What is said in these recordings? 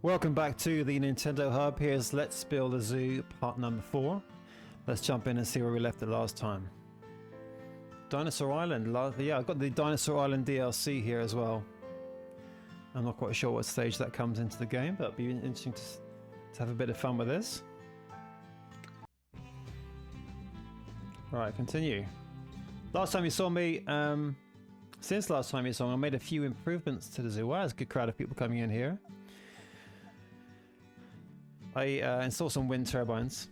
Welcome back to the Nintendo Hub. Here's Let's Build a Zoo part number 4. Let's jump in and see where we left it last time. Dinosaur Island. Yeah, I've got the Dinosaur Island DLC here as well. I'm not quite sure what stage that comes into the game, but it'll be interesting to have a bit of fun with this. Right, continue. Last time you saw me, since last time you saw me, I made a few improvements to the zoo. Wow, there's a good crowd of people coming in here. I installed some wind turbines.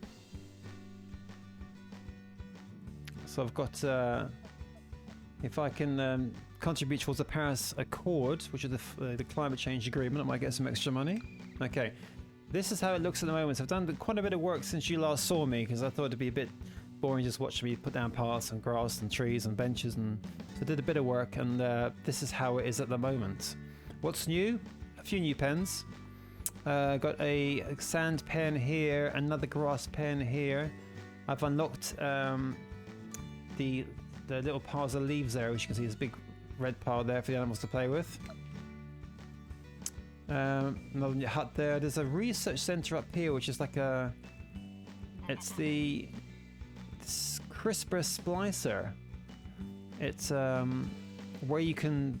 So I've got, if I can contribute towards the Paris Accord, which is the climate change agreement, I might get some extra money. Okay, this is how it looks at the moment. So I've done quite a bit of work since you last saw me, because I thought it'd be a bit boring just watching me put down paths and grass and trees and benches, and so I did a bit of work, and this is how it is at the moment. What's new? A few new pens. Got a sand pen here, another grass pen here. I've unlocked the little piles of leaves there, which you can see is a big red pile there for the animals to play with. Another hut there. There's a research center up here, which is like it's the CRISPR splicer. It's where you can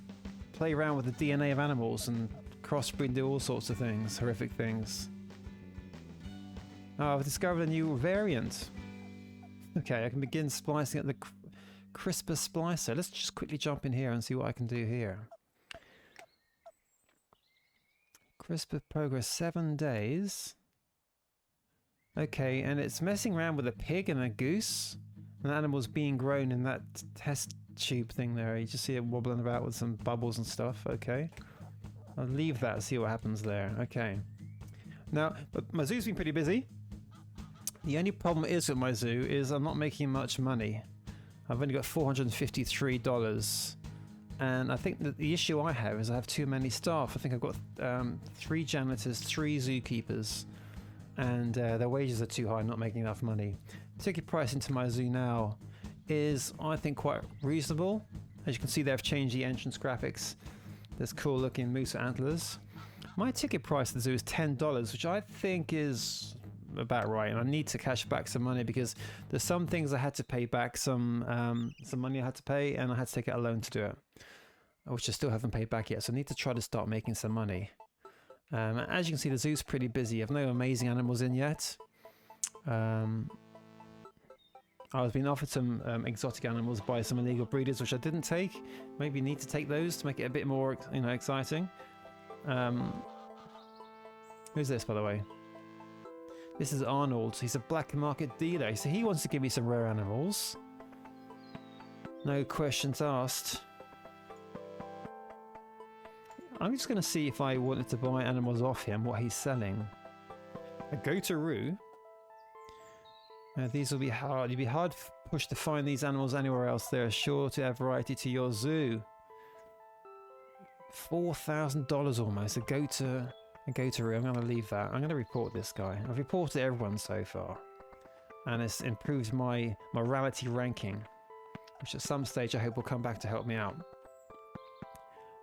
play around with the DNA of animals and crossbreed, do all sorts of things, horrific things. Oh, I've discovered a new variant. Okay, I can begin splicing at the CRISPR splicer. Let's just quickly jump in here and see what I can do here. CRISPR progress 7 days. Okay, and it's messing around with a pig and a goose. An animal's being grown in that test tube thing there. You just see it wobbling about with some bubbles and stuff. Okay. I'll leave that, see what happens there. Okay. Now, but my zoo's been pretty busy. The only problem is with my zoo is I'm not making much money. I've only got $453. And I think that the issue I have is I have too many staff. I think I've got 3 janitors, 3 zookeepers, and their wages are too high. I'm not making enough money. Ticket price into my zoo now is, I think, quite reasonable. As you can see, they've changed the entrance graphics. There's cool looking moose antlers. My ticket price at the zoo is $10, which I think is about right, and I need to cash back some money because there's some things I had to pay back, some money I had to pay, and I had to take out a loan to do it, which I still haven't paid back yet. So I need to try to start making some money. As you can see, the zoo's pretty busy. I've no amazing animals in yet. I've been offered some exotic animals by some illegal breeders, which I didn't take. Maybe need to take those to make it a bit more, exciting. Who's this, by the way? This is Arnold. He's a black market dealer. So he wants to give me some rare animals. No questions asked. I'm just going to see if I wanted to buy animals off him, what he's selling. A goataroo. These will be hard. You'll be hard pushed to find these animals anywhere else. They're sure to add variety to your zoo. $4,000 almost. A goataroo. I'm going to leave that. I'm going to report this guy. I've reported everyone so far, and it's improved my morality ranking, which at some stage I hope will come back to help me out.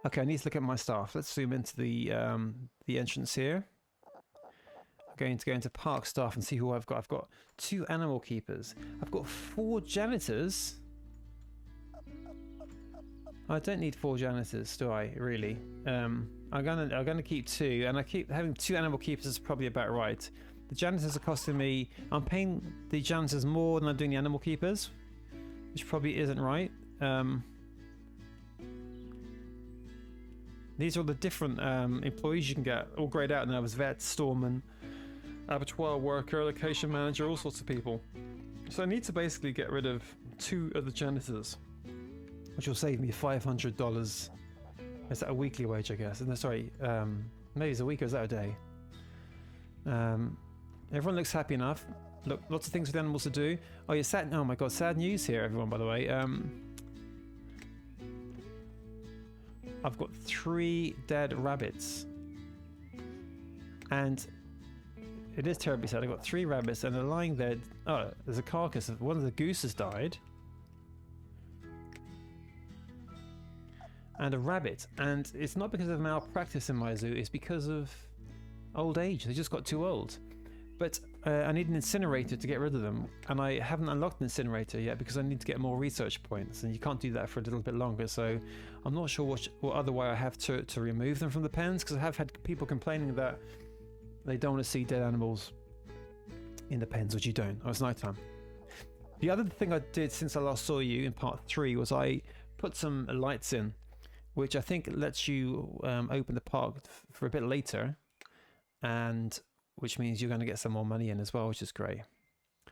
Okay, I need to look at my staff. Let's zoom into the entrance here. Going to go into park staff and see who I've got. I've got 2 animal keepers. I've got 4 janitors. I don't need 4 janitors, do I? Really? I'm gonna keep 2, and I keep having 2 animal keepers is probably about right. The janitors are costing me. I'm paying the janitors more than I'm doing the animal keepers, which probably isn't right. These are all the different employees you can get, all grayed out now as vet, storeman, abattoir worker, location manager, all sorts of people. So I need to basically get rid of 2 of the janitors, which will save me $500. Is that a weekly wage, I guess? No, sorry, maybe it's a week, or is that a day? Everyone looks happy enough. Look, lots of things with animals to do. Oh, you're sad. Oh my god, sad news here, everyone, by the way. I've got 3 dead rabbits. And it is terribly sad. I've got 3 rabbits and they're lying there. Oh, there's a carcass of one of the gooses died. and a rabbit. And it's not because of malpractice in my zoo, it's because of old age. They just got too old. But I need an incinerator to get rid of them, and I haven't unlocked an incinerator yet because I need to get more research points, and you can't do that for a little bit longer, so I'm not sure what other way I have to remove them from the pens, because I have had people complaining that they don't want to see dead animals in the pens, which you don't. Oh, it's nighttime. The other thing I did since I last saw you in part 3 was I put some lights in, which I think lets you open the park for a bit later, and which means you're going to get some more money in as well, which is great.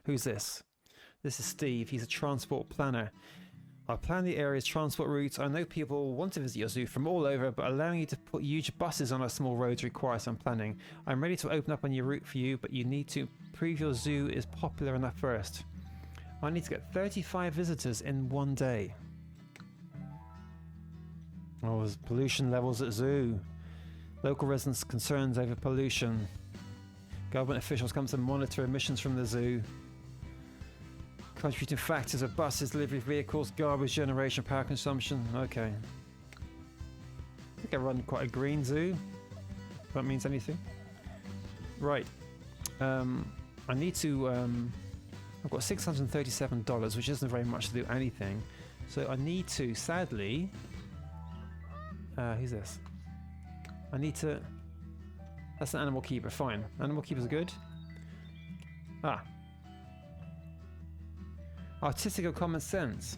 Who's this? This is Steve. He's a transport planner. I plan the area's transport routes. I know people want to visit your zoo from all over, but allowing you to put huge buses on a small road requires some planning. I'm ready to open up on your route for you, but you need to prove your zoo is popular enough first. I need to get 35 visitors in one day. Oh, there's pollution levels at zoo. Local residents' concerns over pollution. Government officials come to monitor emissions from the zoo. Contributing factors are buses, delivery vehicles, garbage generation, power consumption. Okay. I think I run quite a green zoo. If that means anything. Right. I need to... I've got $637, which isn't very much to do anything. So I need to, sadly... who's this? I need to... That's an animal keeper, fine. Animal keepers are good. Ah. Artistic or common sense.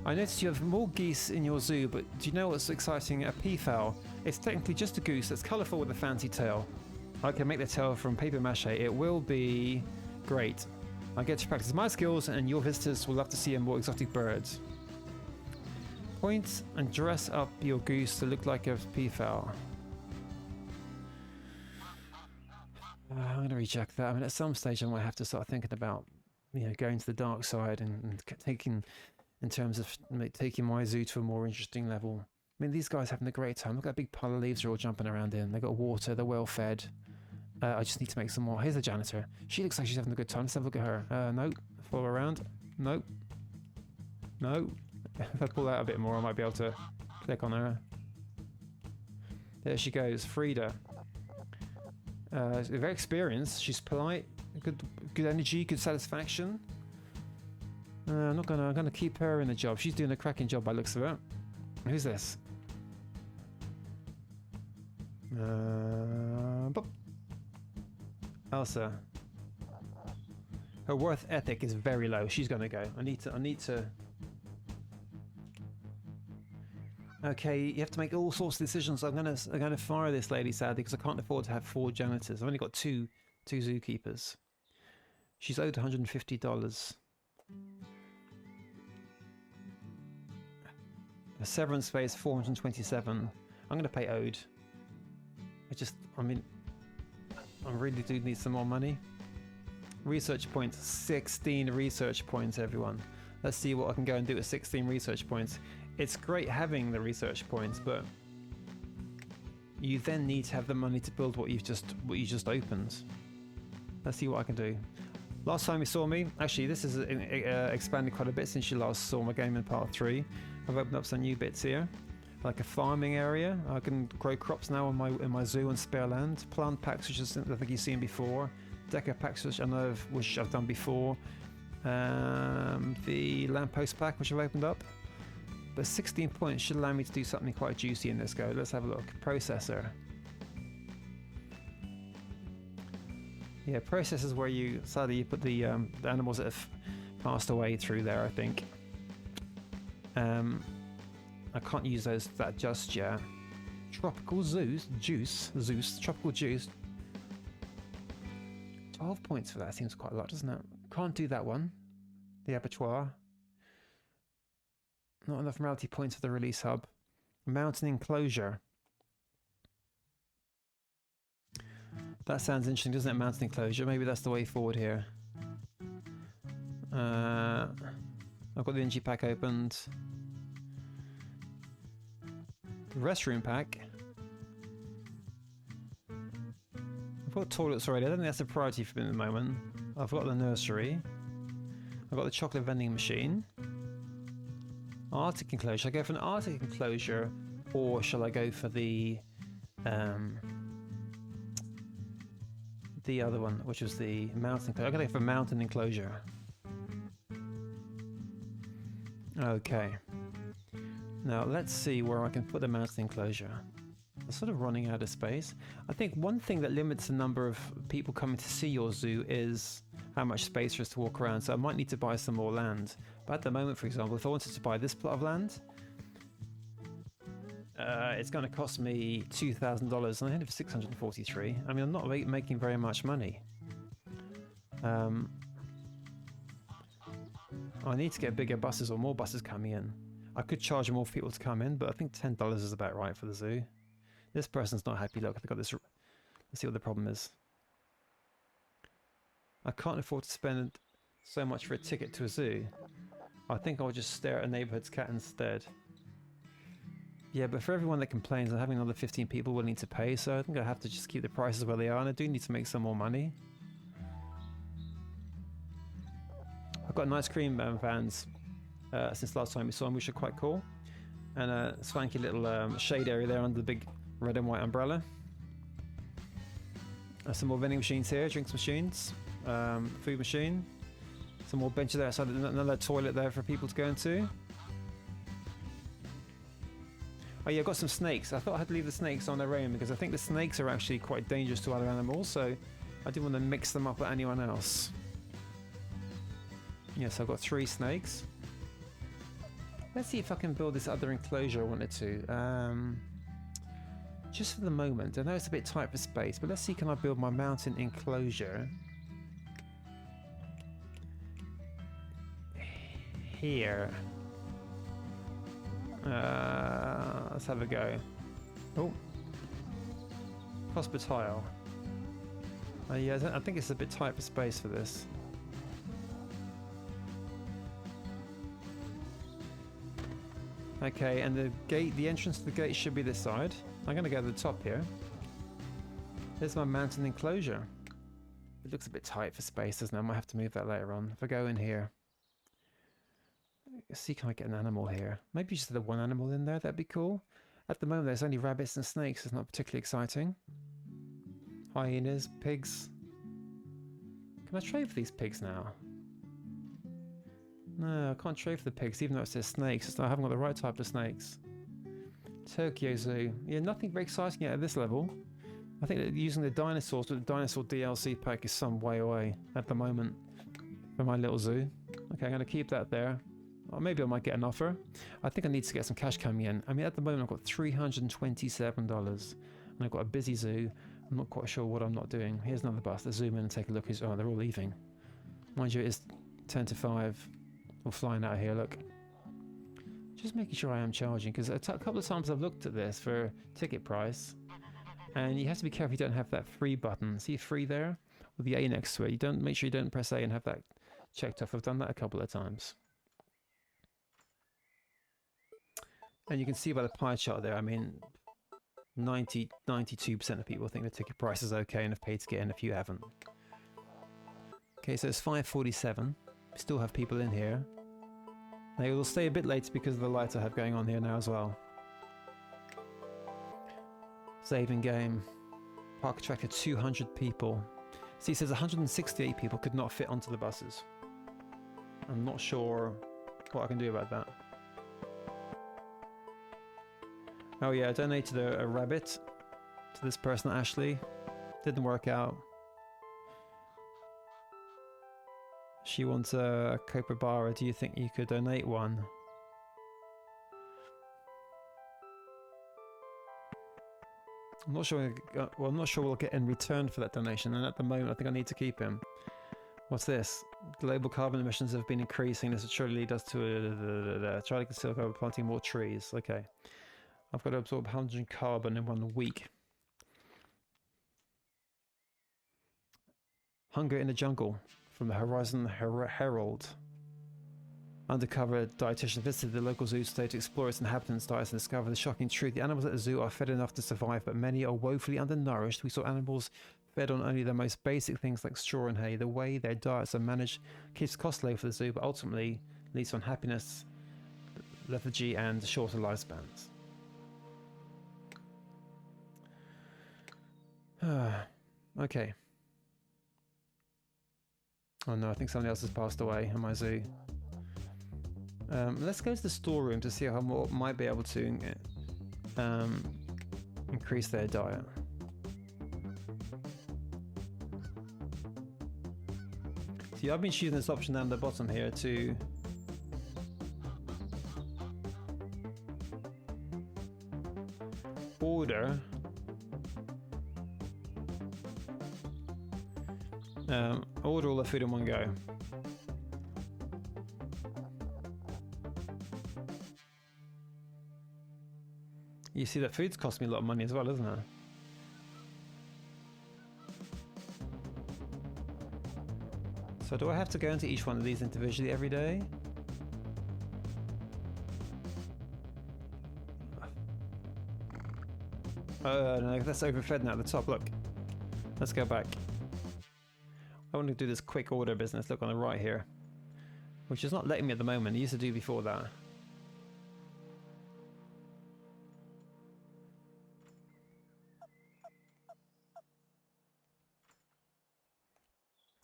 I noticed you have more geese in your zoo, but do you know what's exciting? A peafowl. It's technically just a goose that's colourful with a fancy tail. I can make the tail from paper mache. It will be great. I get to practice my skills, and your visitors will love to see a more exotic birds. Point and dress up your goose to look like a peafowl. I'm going to reject that. I mean, at some stage I might have to start thinking about, going to the dark side and taking, in terms of taking my zoo to a more interesting level. I mean, these guys are having a great time. Look at that big pile of leaves they're all jumping around in. They've got water, they're well fed. I just need to make some more. Here's the janitor. She looks like she's having a good time. Let's have a look at her. Nope. Follow around. Nope. No. If I pull out a bit more, I might be able to click on her. There she goes, Frida. Very experienced. She's polite, good energy, good satisfaction. I'm gonna keep her in the job. She's doing a cracking job by the looks of it. Who's this? Elsa. Her worth ethic is very low. She's gonna go. I need to. Okay, you have to make all sorts of decisions. I'm gonna fire this lady, sadly, because I can't afford to have 4 janitors. I've only got two zookeepers. She's owed $150. A severance space, $427. I'm gonna pay owed. I really do need some more money. Research points, 16 research points, everyone. Let's see what I can go and do with 16 research points. It's great having the research points, but you then need to have the money to build what you just opened. Let's see what I can do. Last time you saw me, actually this has expanded quite a bit since you last saw my game in part 3. I've opened up some new bits here, like a farming area. I can grow crops now in my zoo and spare land. Plant packs, which I think you've seen before. Deco packs, which I've done before. The lamppost pack, which I've opened up. But 16 points should allow me to do something quite juicy in this go. Let's have a look. Processor. Yeah, processor is where sadly you put the animals that have passed away through there, I think. I can't use that just yet. Tropical Zeus, tropical juice. 12 points for that seems quite a lot, doesn't it? Can't do that one. The abattoir. Not enough morality points for the release hub. Mountain enclosure. That sounds interesting, doesn't it? Mountain enclosure. Maybe that's the way forward here. I've got the energy pack opened. Restroom pack. I've got toilets already. I don't think that's a priority for me at the moment. I've got the nursery. I've got the chocolate vending machine. Arctic enclosure. Shall I go for an Arctic enclosure, or shall I go for the other one, which was the mountain enclosure? I'm gonna go for mountain enclosure. Okay. Now let's see where I can put the mountain enclosure. I'm sort of running out of space. I think one thing that limits the number of people coming to see your zoo is how much space there is to walk around. So I might need to buy some more land. But at the moment, for example, if I wanted to buy this plot of land, it's going to cost me $2,000 and I had it for $643. I mean, I'm not making very much money. I need to get bigger buses or more buses coming in. I could charge more for people to come in, but I think $10 is about right for the zoo. This person's not happy. Look, they've got this. Let's see what the problem is. I can't afford to spend so much for a ticket to a zoo. I think I'll just stare at a neighborhood's cat instead. Yeah, but for everyone that complains, I'm having another 15 people willing to pay, so I think I have to just keep the prices where they are, and I do need to make some more money. I've got nice cream vans since last time we saw them, which are quite cool. And a swanky little shade area there under the big red and white umbrella. Some more vending machines here, drinks machines, food machine. Some more benches there outside, another toilet there for people to go into. Oh yeah, I've got some snakes. I thought I had to leave the snakes on their own because I think the snakes are actually quite dangerous to other animals, so I didn't want to mix them up with anyone else. Yes, I've got 3 snakes. Let's see if I can build this other enclosure I wanted to. Just for the moment, I know it's a bit tight for space, but let's see, can I build my mountain enclosure here? Let's have a go. Oh, hospital. Yeah, I think it's a bit tight for space for this. Okay, and the gate, the entrance to the gate should be this side. I'm going to go to the top here. There's my mountain enclosure. It looks a bit tight for space, doesn't it? I might have to move that later on. If I go in here, let's see, can I get an animal here? Maybe just the one animal in there, that'd be cool. At the moment, there's only rabbits and snakes. It's not particularly exciting. Hyenas, pigs. Can I trade for these pigs now? No, I can't trade for the pigs, even though it says snakes. I haven't got the right type of snakes. Tokyo Zoo. Yeah, nothing very exciting yet at this level. I think that using the dinosaurs with the dinosaur DLC pack is some way away at the moment for my little zoo. Okay, I'm going to keep that there. Or maybe I might get an offer. I think I need to get some cash coming in. I mean, at the moment I've got $327 and I've got a busy zoo. I'm not quite sure what I'm not doing. Here's another bus. Let's zoom in and take a look. Oh, they're all leaving. Mind you, it's 10 to 5. We're flying out of here, look. Just making sure I am charging, because a couple of times I've looked at this for ticket price, and you have to be careful you don't have that free button. See free there? With the A next to it. You don't make sure you don't press A and have that checked off. I've done that a couple of times. And you can see by the pie chart there, I mean, 92% of people think the ticket price is okay and have paid to get in if you haven't. Okay, so it's 5:47. We still have people in here. They will stay a bit later because of the lights I have going on here now as well. Saving game. Park attracted 200 people. See, it says 168 people could not fit onto the buses. I'm not sure what I can do about that. Oh yeah, I donated a rabbit to this person, Ashley. Didn't work out. She wants a capybara. Do you think you could donate one? I'm not sure. Well, I'm not sure what I'll get in return for that donation. And at the moment, I think I need to keep him. What's this? Global carbon emissions have been increasing. This surely lead us to try to conceal by planting more trees. Okay, I've got to absorb 100 carbon in 1 week. Hunger in the jungle. From the Horizon Herald. Undercover dietitian visited the local zoo today to explore its inhabitants' diets and discover the shocking truth. The animals at the zoo are fed enough to survive, but many are woefully undernourished. We saw animals fed on only the most basic things like straw and hay. The way their diets are managed keeps costs low for the zoo, but ultimately leads to unhappiness lethargy and shorter lifespans. Okay. Oh no, I think somebody else has passed away in my zoo. Let's go to the storeroom to see how more might be able to increase their diet. See, I've been choosing this option down the bottom here to order all the food in one go. You see that food's cost me a lot of money as well, isn't it? So do I have to go into each one of these individually every day? No, that's overfed now at the top, look. Let's go back. I want to do this quick order business, look on the right here. Which is not letting me at the moment, it used to do before that.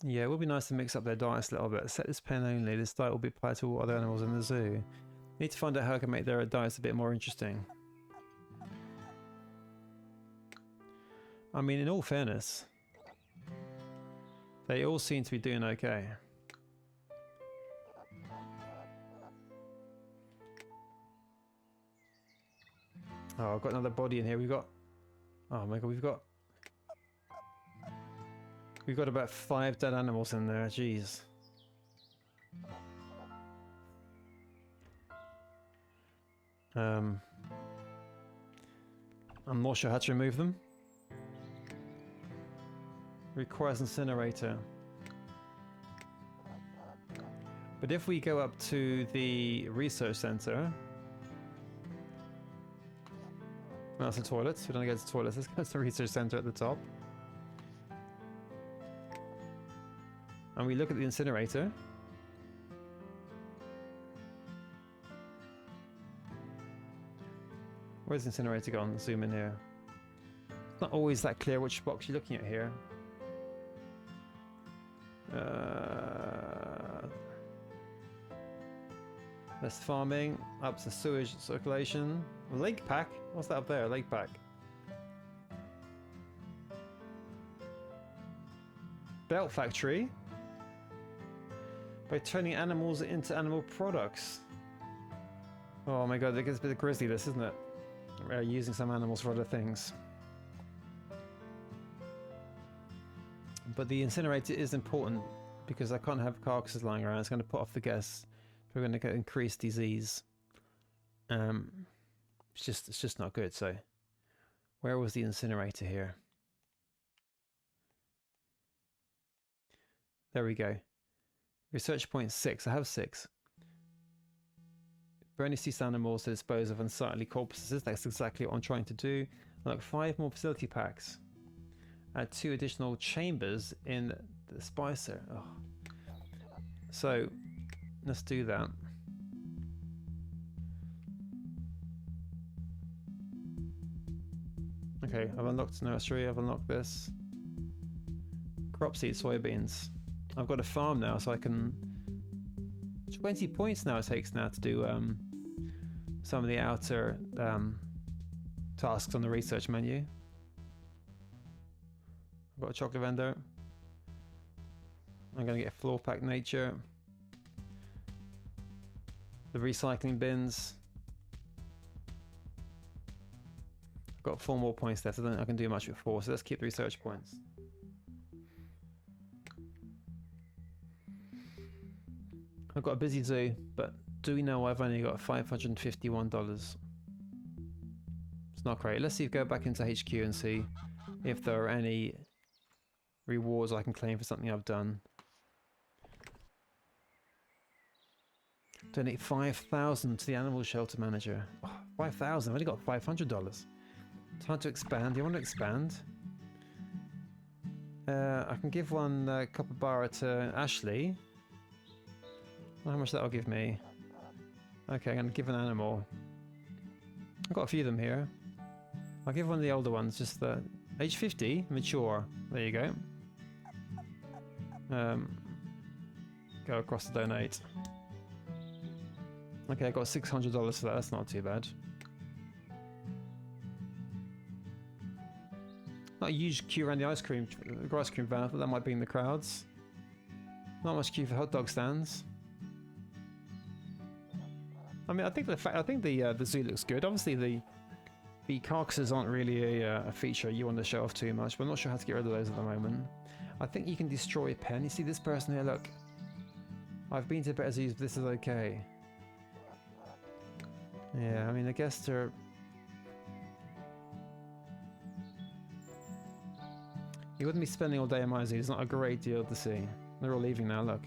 Yeah, it would be nice to mix up their diets a little bit. Set this pen only, this diet will be applied to all other animals in the zoo. Need to find out how I can make their diets a bit more interesting. I mean, in all fairness, they all seem to be doing okay. Oh, I've got another body in here. We've got... Oh my god, we've got about 5 dead animals in there, jeez. I'm not sure how to remove them. Requires incinerator. But if we go up to the research center... Well, that's the toilets. We don't go to the toilets. Let's go to the research center at the top. And we look at the incinerator. Where's the incinerator gone? Zoom in here. It's not always that clear which box you're looking at here. That's farming. Up to sewage circulation. Lake pack? What's that up there? Lake pack. Belt factory. By turning animals into animal products. Oh my god, it gets a bit grisly this, isn't it? We're using some animals for other things. But the incinerator is important because I can't have carcasses lying around. It's going to put off the guests. We're going to get increased disease. It's just not good. So, where was the incinerator here? There we go. Research point 6. I have 6. Burn deceased animals to dispose of unsightly corpses. That's exactly what I'm trying to do. Like 5 more facility packs. Add 2 additional chambers in the spicer. Oh. So, let's do that. Okay, I've unlocked nursery, I've unlocked this. Crop seed soybeans. I've got a farm now, so I can... 20 points now it takes now to do some of the outer tasks on the research menu. I've got a chocolate vendor. I'm going to get floor pack nature. The recycling bins. I've got 4 more points left. I don't think I can do much with 4, so let's keep the research points. I've got a busy zoo, but do we know I've only got $551? It's not great. Let's see if we go back into HQ and see if there are any rewards I can claim for something I've done. Donate 5,000 to the animal shelter manager. Oh, 5,000. I've only got $500. Time to expand. Do you want to expand? I can give one copper bar to Ashley. How much that'll give me? Okay, I'm going to give an animal. I've got a few of them here. I'll give one of the older ones, just the age 50, mature. There you go. Go across to donate. Okay, I got $600 for that. That's not too bad. Not a huge queue around the ice cream van. I thought that might be in the crowds. Not much queue for hot dog stands. I mean, I think the zoo looks good. Obviously, the carcasses aren't really a feature you want to show off too much, but I'm not sure how to get rid of those at the moment. I think you can destroy a pen. You see this person here? Look, I've been to better zoos, but this is okay. Yeah, I mean, I guess they're... You wouldn't be spending all day in my zoo. It's not a great deal to see. They're all leaving now, look.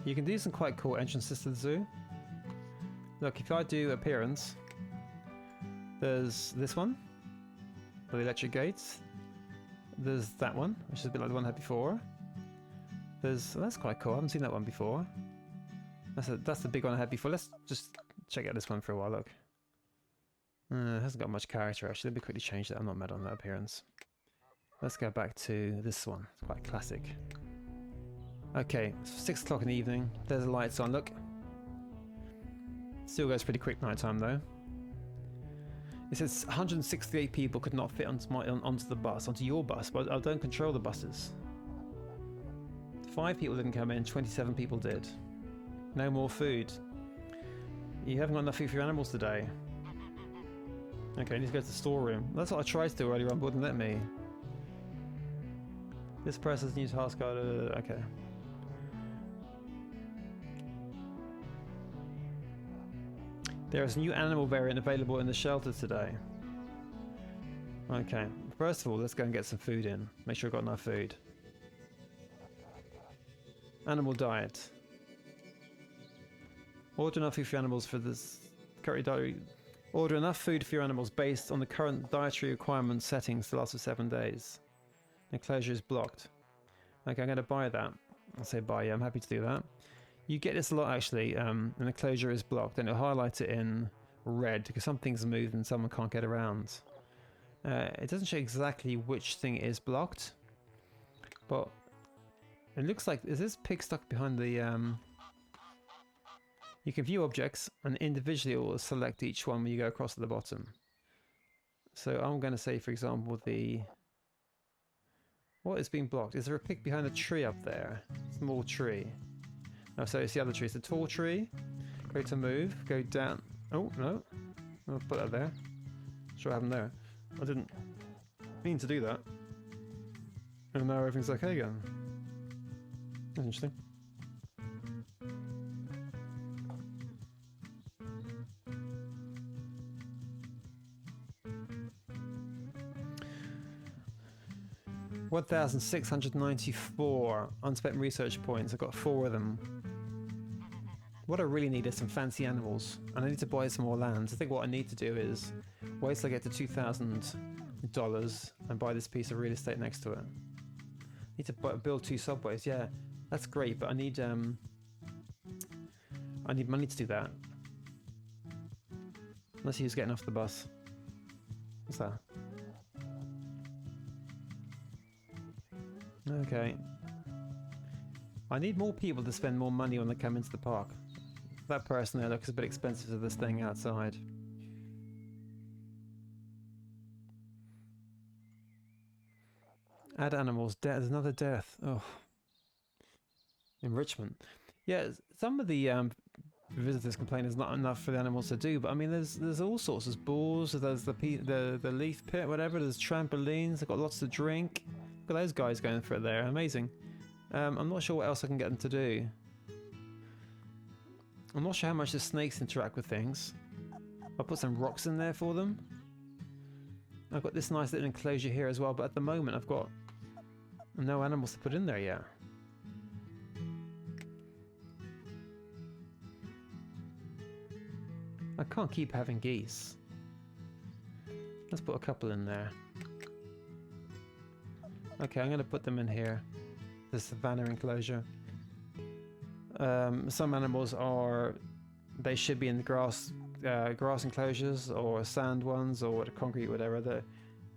You can do some quite cool entrances to the zoo. Look, if I do appearance, there's this one, with the electric gates. There's that one, which is a bit like the one I had before. There's... Oh, that's quite cool. I haven't seen that one before. That's the big one I had before. Let's just check out this one for a while, look. It hasn't got much character, actually. Let me quickly change that. I'm not mad on that appearance. Let's go back to this one. It's quite classic. Okay, it's 6 o'clock in the evening. There's the lights on, look. Still goes pretty quick night time, though. It says 168 people could not fit onto the bus, onto your bus, but I don't control the buses. 5 people didn't come in, 27 people did. No more food. You haven't got enough food for your animals today. Okay, I need to go to the storeroom. That's what I tried to do earlier on, but wouldn't let me. This person's new task card. Okay. There is a new animal variant available in the shelter today. Okay, first of all, let's go and get some food in. Make sure I've got enough food. Animal diet. Order enough food for your animals for this current dietary. Order enough food for your animals based on the current dietary requirement settings to last for 7 days. Enclosure is blocked. Okay, I'm going to buy that. I'll say buy, yeah, I'm happy to do that. You get this a lot actually, an enclosure is blocked, and it'll highlight it in red because some things are moved and some can't get around. It doesn't show exactly which thing is blocked, but it looks like, is this pig stuck behind the... You can view objects and individually it will select each one when you go across to the bottom. So I'm going to say, for example, what is being blocked? Is there a pig behind a tree up there? Small tree. No, so it's the other tree. It's a tall tree. Go to move. Go down. Oh, no. I'll put that there. Not sure what happened there. I didn't mean to do that. And now everything's okay again. That's interesting. $1,694 unspent research points. I've got 4 of them. What I really need is some fancy animals, and I need to buy some more lands. I think what I need to do is wait till I get to $2,000 and buy this piece of real estate next to it. I need to build 2 subways. Yeah, that's great, but I need money to do that. Let's see who's getting off the bus. What's that? Okay. I need more people to spend more money when they come into the park. That person there looks a bit expensive for this thing outside. Add animals. There's another death. Oh. Enrichment. Yeah, some of the visitors complain there's not enough for the animals to do, but I mean there's all sorts. There's balls, there's the leaf pit, whatever, there's trampolines, they've got lots to drink. Look at those guys going for it there, amazing. I'm not sure what else I can get them to do. I'm not sure how much the snakes interact with things. I'll put some rocks in there for them. I've got this nice little enclosure here as well, but at the moment I've got no animals to put in there yet. I can't keep having geese. Let's put a couple in there. Okay, I'm going to put them in here. This savannah enclosure. Some animals are... They should be in the grass enclosures or sand ones or concrete, whatever.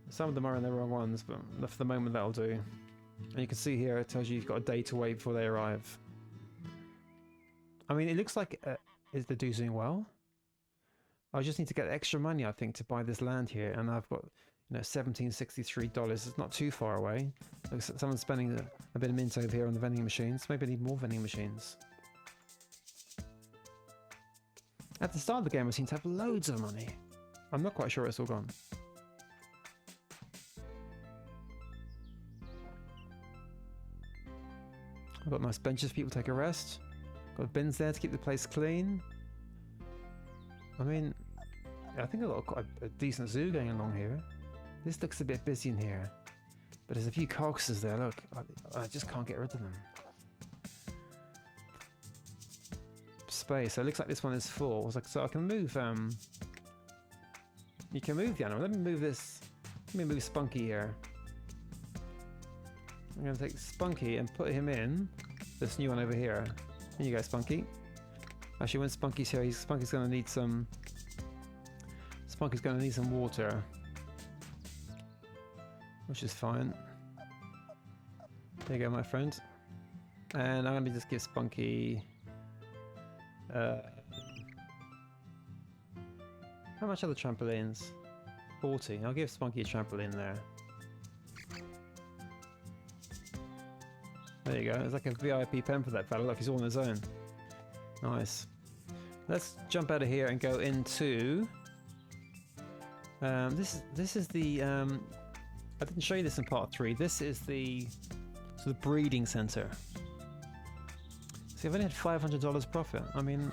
Some of them are in the wrong ones, but for the moment that'll do. And you can see here it tells you you've got a day to wait before they arrive. I mean, it looks like they're doing well. I just need to get extra money, I think, to buy this land here, and I've got, you know, $1763. It's not too far away. Looks like someone's spending a bit of mint over here on the vending machines. Maybe I need more vending machines. At the start of the game, I seem to have loads of money. I'm not quite sure it's all gone. I've got nice benches for people to take a rest. Got bins there to keep the place clean. I mean, I think I've got quite a decent zoo going along here. This looks a bit busy in here. But there's a few carcasses there, look. I just can't get rid of them. Space. So it looks like this one is full. So I can move, you can move the animal. Let me move this. Let me move Spunky here. I'm going to take Spunky and put him in this new one over here. Here you go, Spunky. Actually, when Spunky's here, Spunky's going to need some... Spunky's going to need some water. Which is fine. There you go, my friend. And I'm going to just give Spunky... how much are the trampolines? 40. I'll give Spunky a trampoline there. There you go. It's like a VIP pen for that fella. Look, he's all on his own. Nice. Let's jump out of here and go into... This is the... I didn't show you this in part 3. This is the breeding center. See, I've only had $500 profit. I mean,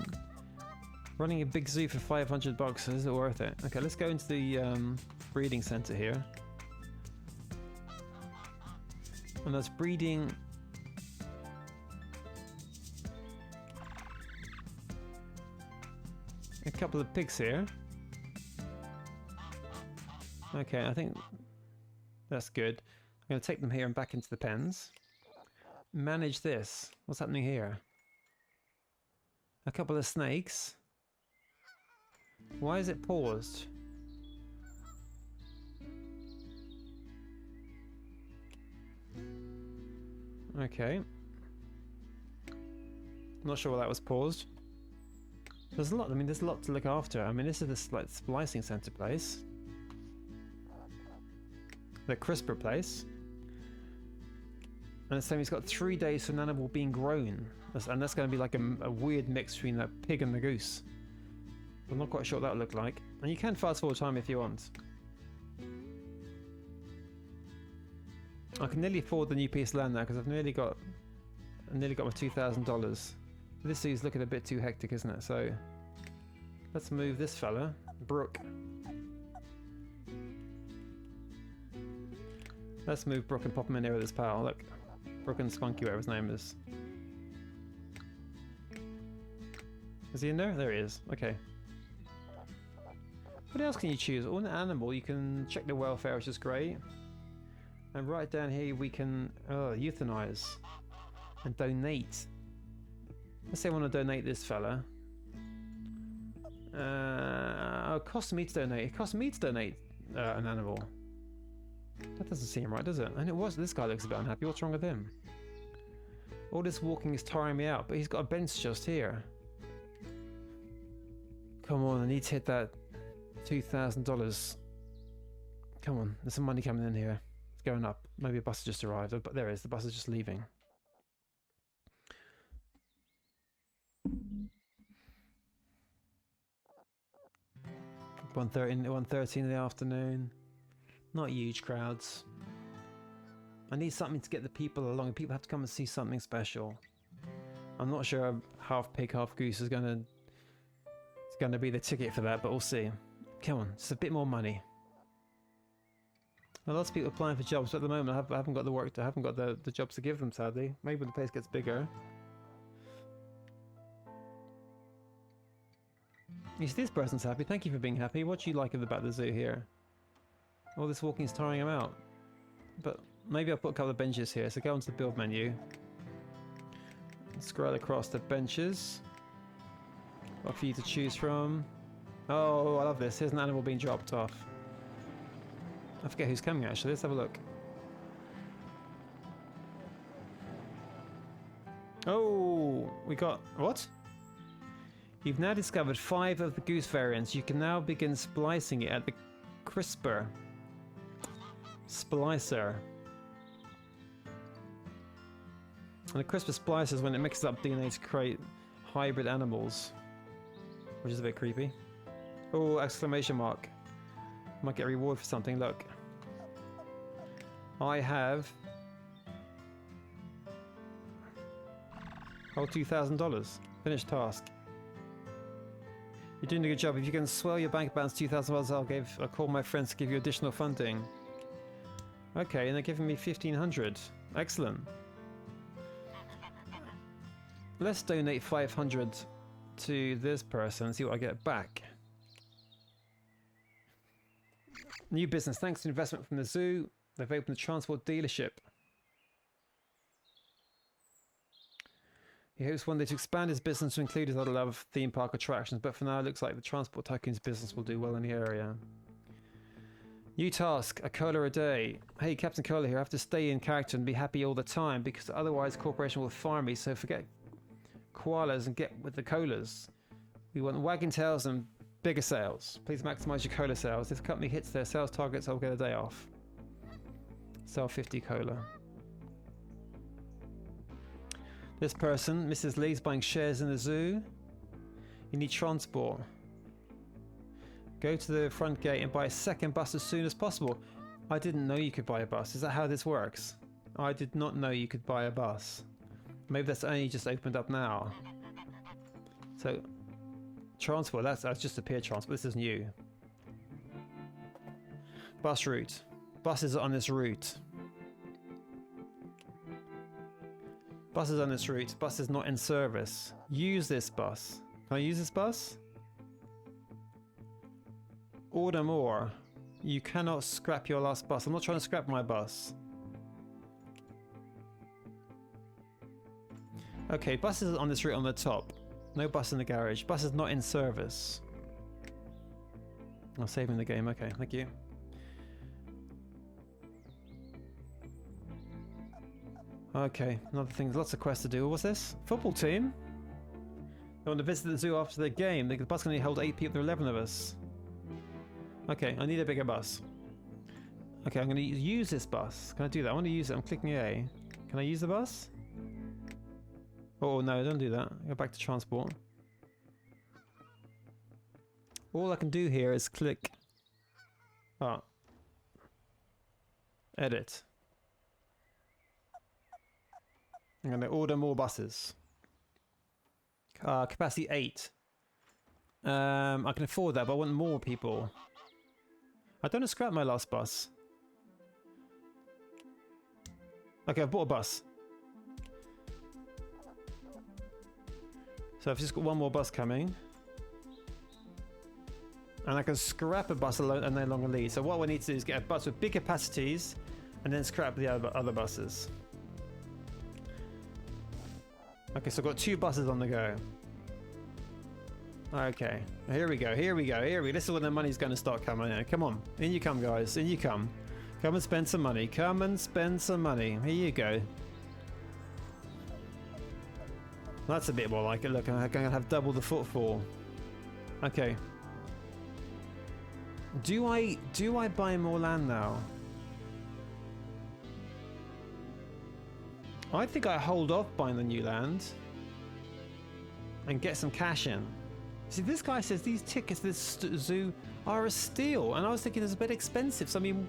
running a big zoo for $500, is it worth it? Okay, let's go into the breeding center here. And that's breeding... a couple of pigs here. Okay, I think that's good. I'm going to take them here and back into the pens. Manage this. What's happening here? A couple of snakes. Why is it paused? Okay. Not sure why that was paused. There's a lot. I mean, there's a lot to look after. I mean, this is this like splicing center place, the crisper place, and it's saying he's got 3 days for an animal being grown, and that's going to be like a weird mix between the pig and the goose. I'm not quite sure what that would look like. And you can fast forward time if you want. I can nearly afford the new piece of land now because I've nearly got my $2,000. This zoo's looking a bit too hectic, isn't it? So let's move this fella, Brooke. Let's move Brooke and pop him in here with his pal. Look, Brooke and Spunky, whatever his name is. Is he in there? There he is. Okay. What else can you choose? On an animal, you can check the welfare, which is great. And right down here, we can euthanize and donate. Let's say I want to donate this fella. It costs me to donate. It costs me to donate an animal. That doesn't seem right, does it? And it was. This guy looks a bit unhappy. What's wrong with him? All this walking is tiring me out, but he's got a bench just here. Come on, I need to hit that $2,000. Come on, there's some money coming in here. It's going up. Maybe a bus has just arrived. But there it is. The bus is just leaving. $1:30 in the afternoon. Not huge crowds. I need something to get the people along. People have to come and see something special. I'm not sure half pig, half goose is gonna be the ticket for that, but we'll see. Come on, just a bit more money. Well, lots of people applying for jobs, but at the moment I haven't got the work. I haven't got the jobs to give them. Sadly, maybe when the place gets bigger. You see, this person's happy. Thank you for being happy. What do you like about the zoo here? All this walking is tiring him out. But Maybe I'll put a couple of benches here. So go onto the build menu. Scroll across the benches. What for you to choose from? Oh, I love this. Here's an animal being dropped off. I forget who's coming actually. Let's have a look. Oh, we got... What? You've now discovered 5 of the goose variants. You can now begin splicing it at the CRISPR splicer. And the CRISPR splicer is when it mixes up DNA to create hybrid animals. Which is a bit creepy. Oh, exclamation mark. Might get a reward for something, look. I have... Oh, $2,000. Finished task. You're doing a good job. If you can swell your bank balance $2,000, I'll call my friends to give you additional funding. Okay, and they're giving me 1,500. Excellent. Let's donate 500 to this person and see what I get back. New business. Thanks to investment from the zoo, they've opened a transport dealership. He hopes one day to expand his business to include his other love of theme park attractions, but for now it looks like the transport tycoon's business will do well in the area. New task, a cola a day. Hey, Captain Cola here, I have to stay in character and be happy all the time because otherwise the corporation will fire me, so forget koalas and get with the colas. We want wagging tails and bigger sales. Please maximize your cola sales. If the company hits their sales targets, I'll get a day off. Sell 50 cola. This person, Mrs. Lee's buying shares in the zoo. You need transport. Go to the front gate and buy a second bus as soon as possible. I didn't know you could buy a bus. Is that how this works? I did not know you could buy a bus. Maybe that's only just opened up now. So, transport, that's just a peer transport. This is new. Bus route. Buses are on this route. Buses on this route. Bus is not in service. Use this bus. Can I use this bus? Order more. You cannot scrap your last bus. I'm not trying to scrap my bus. Okay, buses on this route on the top. No bus in the garage. Bus is not in service. I'm saving the game. Okay, thank you. Okay, another thing. Lots of quests to do. What's this? Football team? They want to visit the zoo after the game. The bus can only hold 8 people. There are 11 of us. Okay, I need a bigger bus. Okay, I'm going to use this bus. Can I do that? I want to use it. I'm clicking A. Can I use the bus? Oh, no, don't do that. Go back to transport. All I can do here is click... Oh. Edit. I'm going to order more buses. Capacity 8. I can afford that, but I want more people. I don't want to scrap my last bus. Okay, I've bought a bus. So I've just got one more bus coming. And I can scrap a bus alone and no longer lead. So what we need to do is get a bus with big capacities and then scrap the other buses. Okay, so I've got 2 buses on the go. Okay, here we go, here we go, here we go. This is when the money's going to start coming in. Come on, in you come, guys, in you come. Come and spend some money, come and spend some money. Here you go. That's a bit more like it. Look, I'm going to have double the footfall. Okay. Do I buy more land now? I think I hold off buying the new land and get some cash in. See, this guy says these tickets to this zoo are a steal, and I was thinking it's a bit expensive. So I mean,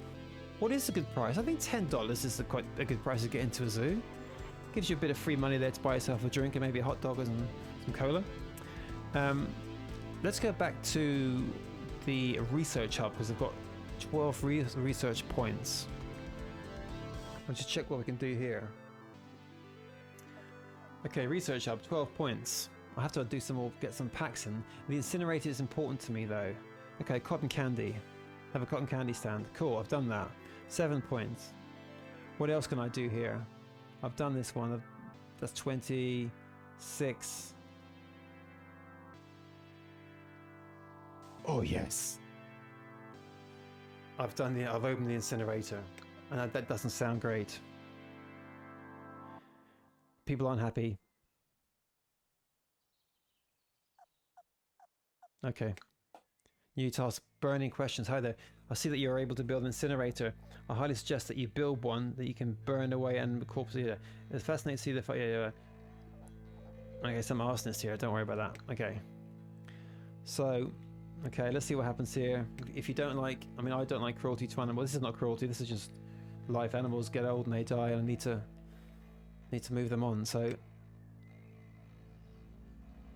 what is a good price? I think $10 is quite a good price to get into a zoo. Gives you a bit of free money there to buy yourself a drink and maybe a hot dog and some cola. Let's go back to the research hub because I've got 12 research points. I'll just check what we can do here. Okay, research hub, 12 points. I have to do some more, get some packs in. The incinerator is important to me though. Okay, cotton candy. Have a cotton candy stand. Cool, I've done that. 7 points. What else can I do here? I've done this one. That's 26. Oh yes. I've opened the incinerator, and that doesn't sound great. People aren't happy. Okay. New task, burning questions. Hi there. I see that you're able to build an incinerator. I highly suggest that you build one that you can burn away and corpse either. It's fascinating to see the okay, some arsonist here. Don't worry about that. Okay. So, okay, let's see what happens here. If you don't like, I mean, I don't like cruelty to animals. This is not cruelty. This is just life. Animals get old and they die, and I need to move them on. So,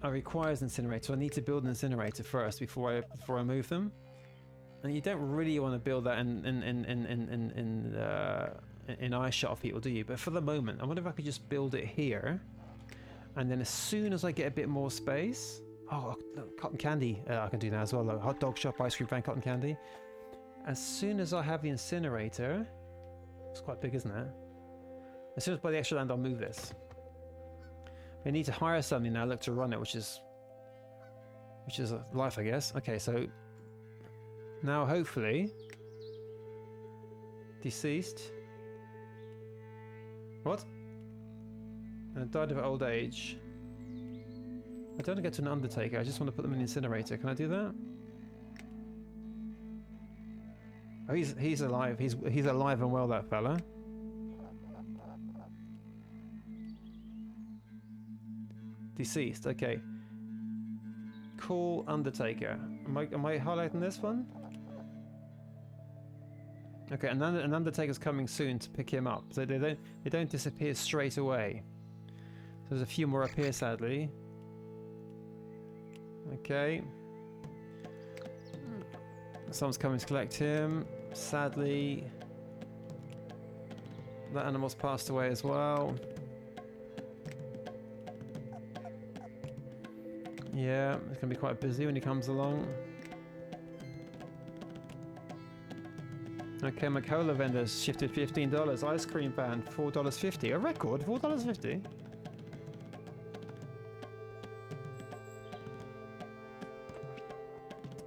I requires an incinerator. So I need to build an incinerator first before I move them. And you don't really want to build that in eye shot of people, do you? But for the moment, I wonder if I could just build it here, and then as soon as I get a bit more space, oh, look, cotton candy, I can do that as well. Look, hot dog shop, ice cream van, cotton candy. As soon as I have the incinerator, it's quite big, isn't it? As soon as I buy the extra land, I'll move this. I need to hire somebody now, look, to run it, which is life, I guess. Okay, so now hopefully deceased. What? And died of old age. I don't want to get to an undertaker. I just want to put them in the incinerator. Can I do that? Oh, he's alive. He's alive and well, that fella. Deceased. Okay. Call undertaker. Am I highlighting this one? Okay, and then an undertaker's coming soon to pick him up. So they don't disappear straight away. So there's a few more up here, sadly. Okay. Someone's coming to collect him. Sadly, that animal's passed away as well. Yeah, it's gonna be quite busy when he comes along. Okay, my cola vendor's shifted $15. Ice cream van, $4.50. A record, $4.50.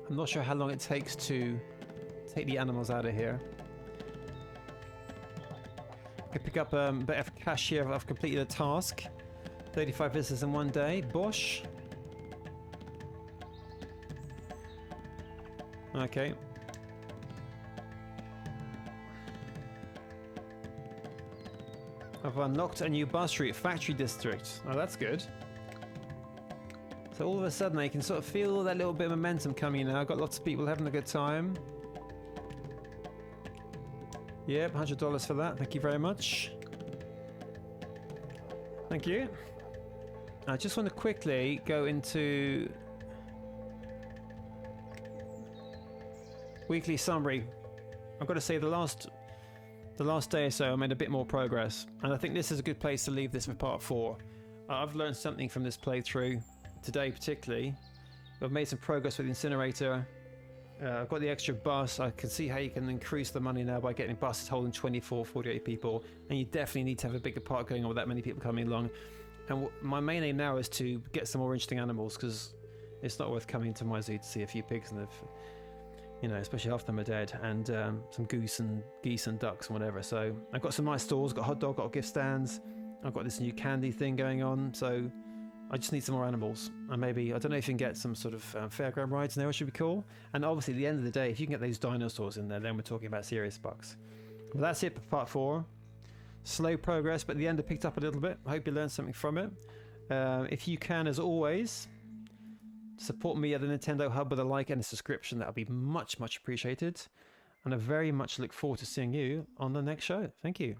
I'm not sure how long it takes to take the animals out of here. I could pick up a bit of cash here. I've completed a task. 35 visitors in one day. Bosh. Okay. I've unlocked a new bus route, factory district. Oh, that's good. So all of a sudden I can sort of feel that little bit of momentum coming now. I've got lots of people having a good time. Yep, $100 for that. Thank you very much. Thank you. I just want to quickly go into weekly summary. I've got to say the last day or so I made a bit more progress, and I think this is a good place to leave this for part 4. I've learned something from this playthrough today, particularly. I've made some progress with the incinerator. I've got the extra bus. I can see how you can increase the money now by getting buses holding 24, 48 people, and you definitely need to have a bigger part going on with that many people coming along. And my main aim now is to get some more interesting animals, because it's not worth coming to my zoo to see a few pigs and especially after them are dead, and some geese and ducks and whatever. So I've got some nice stalls, got a hot dog, got gift stands. I've got this new candy thing going on. So I just need some more animals, and maybe, I don't know if you can get some sort of fairground rides in there, which should be cool. And obviously, at the end of the day, if you can get those dinosaurs in there, then we're talking about serious bucks. Well, that's it for part 4. Slow progress, but at the end I picked up a little bit. I hope you learned something from it. If you can, as always, support me at the Nintendo Hub with a like and a subscription. That would be much, much appreciated. And I very much look forward to seeing you on the next show. Thank you.